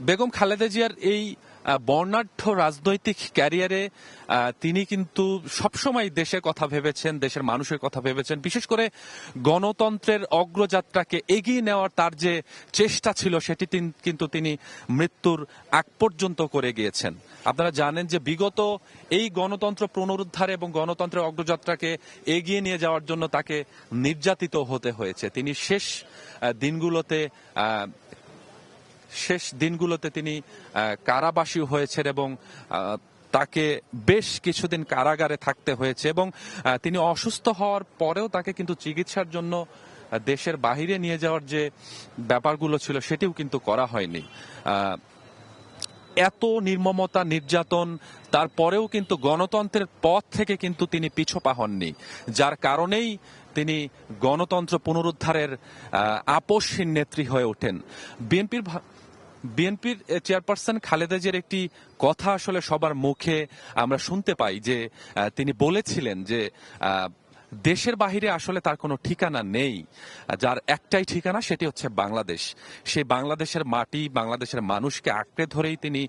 বেগম খালেদা জিয়ার এই বর্ণাঢ্য রাজনৈতিক ক্যারিয়ারে তিনি কিন্তু সবসময় দেশের কথা ভেবেছেন, দেশের মানুষের কথা ভেবেছেন। বিশেষ করে গণতন্ত্রের অগ্রযাত্রাকে এগিয়ে নেওয়ার তার যে চেষ্টা ছিল সেটি কিন্তু তিনি মৃত্যুর আগ পর্যন্ত করে গিয়েছেন। আপনারা জানেন যে বিগত এই গণতন্ত্র পুনরুদ্ধার এবং গণতন্ত্রের অগ্রযাত্রাকে এগিয়ে নিয়ে যাওয়ার জন্য তাকে নির্যাতিত হতে হয়েছে। তিনি শেষ দিনগুলোতে তিনি কারাবাসী হয়েছেন এবং তাকে বেশ কিছুদিন কারাগারে থাকতে হয়েছে এবং তিনি অসুস্থ হওয়ার পরেও তাকে কিন্তু চিকিৎসার জন্য দেশের বাহিরে নিয়ে যাওয়ার যে ব্যাপারগুলো ছিল সেটিও কিন্তু করা হয়নি। এত নির্মমতা, নির্যাতন, তারপরেও কিন্তু গণতন্ত্রের পথ থেকে কিন্তু তিনি পিছপা হননি, যার কারণেই তিনি গণতন্ত্র পুনরুদ্ধারের আপসহীন নেত্রী হয়ে ওঠেন। বিএনপির চেয়ারপারসন খালেদা জিয়ার একটি কথা আসলে সবার মুখে আমরা শুনতে পাই যে তিনি বলেছিলেন যে দেশের বাহিরে আসলে তার কোনো ঠিকানা নেই, যার একটাই ঠিকানা সেটি হচ্ছে বাংলাদেশ। সেই বাংলাদেশের মাটি, বাংলাদেশের মানুষকে আঁকড়ে ধরেই তিনি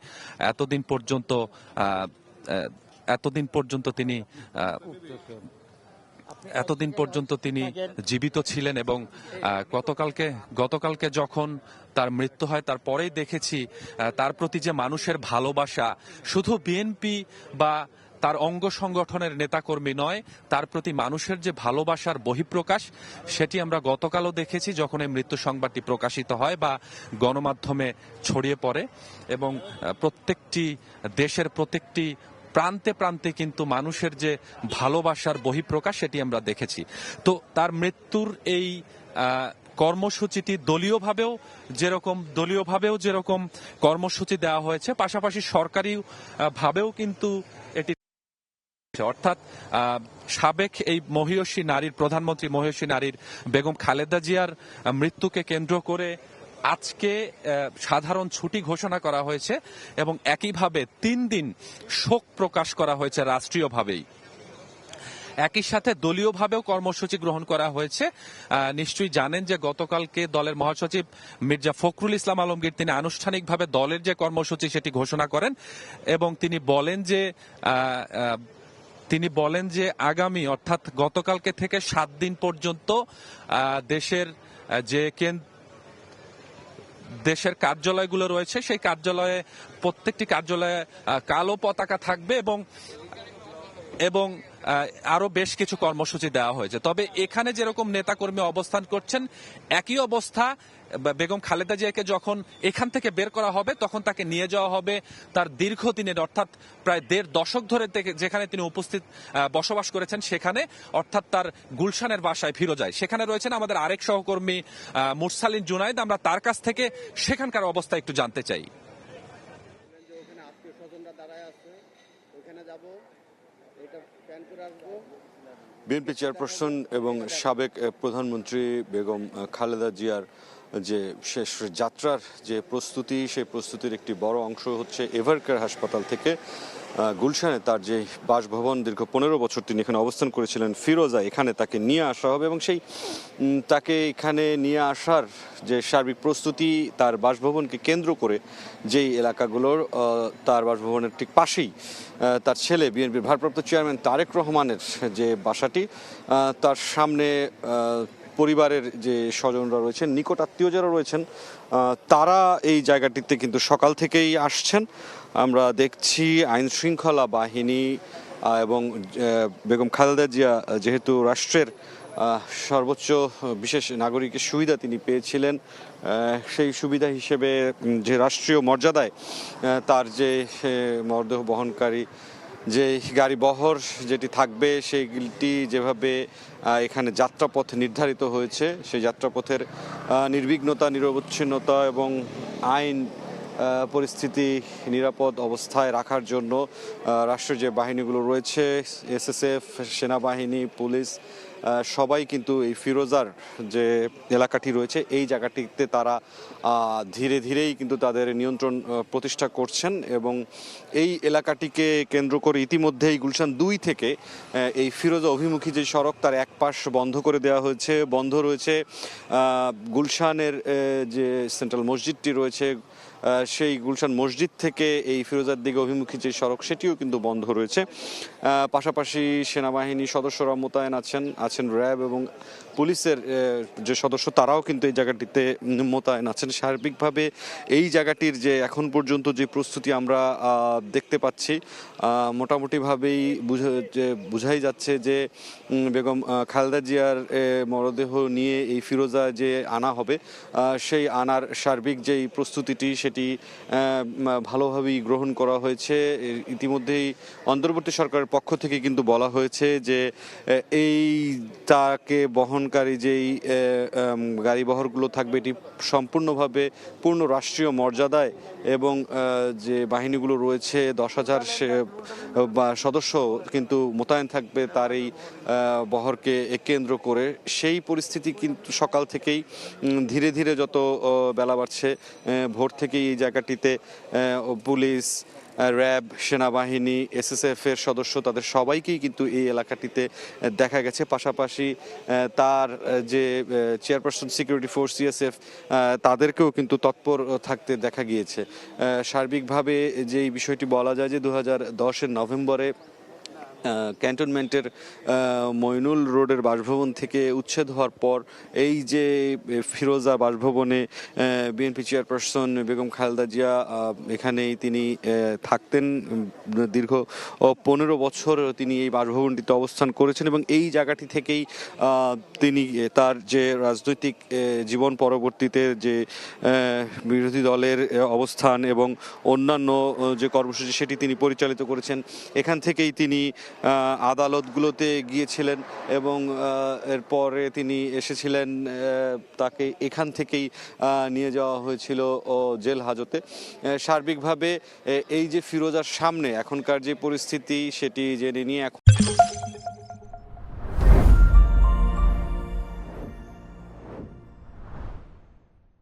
এতদিন পর্যন্ত তিনি জীবিত ছিলেন এবং গতকালকে যখন তার মৃত্যু হয় তারপরেই দেখেছি তার প্রতি যে মানুষের ভালোবাসা, শুধু বিএনপি বা তার অঙ্গ সংগঠনের নেতাকর্মী নয়, তার প্রতি মানুষের যে ভালোবাসার বহিঃপ্রকাশ সেটি আমরা গতকালও দেখেছি যখন এই মৃত্যু সংবাদটি প্রকাশিত হয় বা গণমাধ্যমে ছড়িয়ে পড়ে এবং দেশের প্রত্যেকটি প্রান্তে প্রান্তে কিন্তু মানুষের যে ভালোবাসার বহিঃপ্রকাশ সেটি আমরা দেখেছি। তো তার মৃত্যুর এই কর্মসূচিটি দলীয়ভাবেও যেরকম কর্মসূচি দেওয়া হয়েছে, পাশাপাশি সরকারি ভাবেও কিন্তু এটি, অর্থাৎ সাবেক এই প্রধানমন্ত্রী মহিয়সী নারীর বেগম খালেদা জিয়ার মৃত্যুকে কেন্দ্র করে আজকে সাধারণ ছুটি ঘোষণা করা হয়েছে এবং একইভাবে 3 দিন শোক প্রকাশ করা হয়েছে রাষ্ট্রীয়ভাবেই। একই সাথে দলীয়ভাবেও কর্মসূচি গ্রহণ করা হয়েছে। নিশ্চয়ই জানেন যে গতকালকে দলের মহাসচিব মির্জা ফখরুল ইসলাম আলমগীর তিনি আনুষ্ঠানিকভাবে দলের যে কর্মসূচি সেটি ঘোষণা করেন এবং তিনি বলেন যে আগামী, অর্থাৎ গতকালকে থেকে 7 দিন পর্যন্ত দেশের কার্যালয়গুলো রয়েছে সেই প্রত্যেকটি কার্যালয়ে কালো পতাকা থাকবে এবং আরো বেশ কিছু কর্মসূচি দেওয়া হয়েছে। তবে এখানে যেরকম নেতাকর্মী অবস্থান করছেন, একই অবস্থা বেগম খালেদা জিয়াকে যখন এখান থেকে বের করা হবে তখন তাকে নিয়ে যাওয়া হবে তার দীর্ঘদিনের, অর্থাৎ প্রায় 1.5 দশক ধরে যেখানে তিনি বসবাস করেছেন সেখানে, অর্থাৎ তার গুলশানের বাসায় ফিরোজায়। সেখানে রয়েছেন আমাদের আরেক সহকর্মী মুরসালিন জুনায়েদ। আমরা তার কাছ থেকে সেখানকার অবস্থা একটু জানতে চাই। বিএনপি চেয়ারপারসন এবং সাবেক প্রধানমন্ত্রী বেগম খালেদা জিয়ার যে শেষ যাত্রার যে প্রস্তুতি, সেই প্রস্তুতির একটি বড় অংশ হচ্ছে এভারকেয়ার হাসপাতাল থেকে গুলশানে তার যে বাসভবন, দীর্ঘ 15 বছর তিনি এখানে অবস্থান করেছিলেন, ফিরোজা, এখানে তাকে নিয়ে আসা হবে এবং তাকে এখানে নিয়ে আসার যে সার্বিক প্রস্তুতি তার বাসভবনকে কেন্দ্র করে যেই এলাকাগুলোর তার বাসভবনের ঠিক পাশেই তার ছেলে বিএনপির ভারপ্রাপ্ত চেয়ারম্যান তারেক রহমানের যে বাসাটি, তার সামনে পরিবারের যে স্বজনরা রয়েছেন, নিকট আত্মীয় যারা রয়েছেন, তারা এই জায়গাটিতে কিন্তু সকাল থেকেই আসছেন। আমরা দেখছি আইন শৃঙ্খলা বাহিনী এবং বেগম খালেদা জিয়া যেহেতু রাষ্ট্রের সর্বোচ্চ বিশেষ নাগরিকের সুবিধা তিনি পেয়েছিলেন, সেই সুবিধা হিসেবে যে রাষ্ট্রীয় মর্যাদায় তার যে মরদেহ বহনকারী যে গাড়ি বহর যেটি থাকবে সেইটি যেভাবে এখানে যাত্রাপথ নির্ধারিত হয়েছে, সেই যাত্রাপথের নির্বিঘ্নতা, নিরবচ্ছিন্নতা এবং আইন পরিস্থিতি নিরাপদ অবস্থায় রাখার জন্য রাষ্ট্রের যে বাহিনীগুলো রয়েছে, এসএসএফ, সেনাবাহিনী, পুলিশ, সবাই কিন্তু এই ফিরোজার যে এলাকাটি রয়েছে এই জায়গাটিতে তারা ধীরে ধীরেই কিন্তু তাদের নিয়ন্ত্রণ প্রতিষ্ঠা করছেন এবং এই এলাকাটিকে কেন্দ্র করে ইতিমধ্যেই গুলশান 2 থেকে এই ফিরোজা অভিমুখী যে সড়ক তার এক পাশ বন্ধ করে দেওয়া হয়েছে। বন্ধ রয়েছে গুলশানের যে সেন্ট্রাল মসজিদটি রয়েছে, সেই গুলশান মসজিদ থেকে এই ফিরোজার দিকে অভিমুখী যে সড়ক সেটিও কিন্তু বন্ধ রয়েছে। পাশাপাশি সেনাবাহিনী সদস্যরা মোতায়েন আছেন র্যাব এবং পুলিশের যে সদস্য তারাও কিন্তু এই জায়গাটিতে মোতায়েন আছেন। সার্বিকভাবে এই জায়গাটির যে এখন পর্যন্ত যে প্রস্তুতি আমরা দেখতে পাচ্ছি, মোটামুটিভাবেই বোঝাই যাচ্ছে যে বেগম খালেদা জিয়ার মরদেহ নিয়ে এই ফিরোজা যে আনা হবে, সেই আনার সার্বিক যেই প্রস্তুতিটি সেটি ভালোভাবেই গ্রহণ করা হয়েছে। ইতিমধ্যেই অন্তর্বর্তী সরকারের পক্ষ থেকে কিন্তু বলা হয়েছে যে এই তাকে বহনকারী যেই গাড়ি বহরগুলো থাকবে এটি সম্পূর্ণভাবে পূর্ণ রাষ্ট্রীয় মর্যাদায় এবং যে বাহিনীগুলো রয়েছে 10,000 বা সদস্য কিন্তু মোতায়েন থাকবে তার এই বহরকে কেন্দ্র করে। সেই পরিস্থিতি কিন্তু সকাল থেকেই ধীরে ধীরে যত বেলা বাড়ছে ভোর থেকেই এই জায়গাটিতে পুলিশ, র্যাব, সেনাবাহিনী, এসএসএফ এর সদস্য তাদের সবাইকেই কিন্তু এই এলাকাটিতে দেখা গেছে। পাশাপাশি তার যে চেয়ারপারসন সিকিউরিটি ফোর্স সিএসএফ তাদেরকেও কিন্তু তৎপর থাকতে দেখা গিয়েছে। সার্বিকভাবে যে বিষয়টি বলা যায় যে 2010-এর নভেম্বরে ক্যান্টনমেন্টের মইনুল রোডের বাসভবন থেকে উচ্ছেদ হওয়ার পর এই যে ফিরোজা বাসভবনে বিএনপি চেয়ারপারসন বেগম খালেদা জিয়া এখানেই তিনি থাকতেন। দীর্ঘ 15 বছর তিনি এই বাসভবনটিতে অবস্থান করেছেন এবং এই জায়গাটি থেকেই তিনি তার যে রাজনৈতিক জীবন পরবর্তীতে যে বিরোধী দলের অবস্থান এবং অন্যান্য যে কর্মসূচি সেটি তিনি পরিচালিত করেছেন। এখান থেকেই তিনি আদালতগুলোতে গিয়েছিলেন এবং এরপরে তিনি এসেছিলেন, তাকে এখান থেকেই নিয়ে যাওয়া হয়েছিল জেল হাজতে। সার্বিকভাবে এই যে ফিরোজার সামনে এখনকার যে পরিস্থিতি সেটি জেনে নিয়ে এখন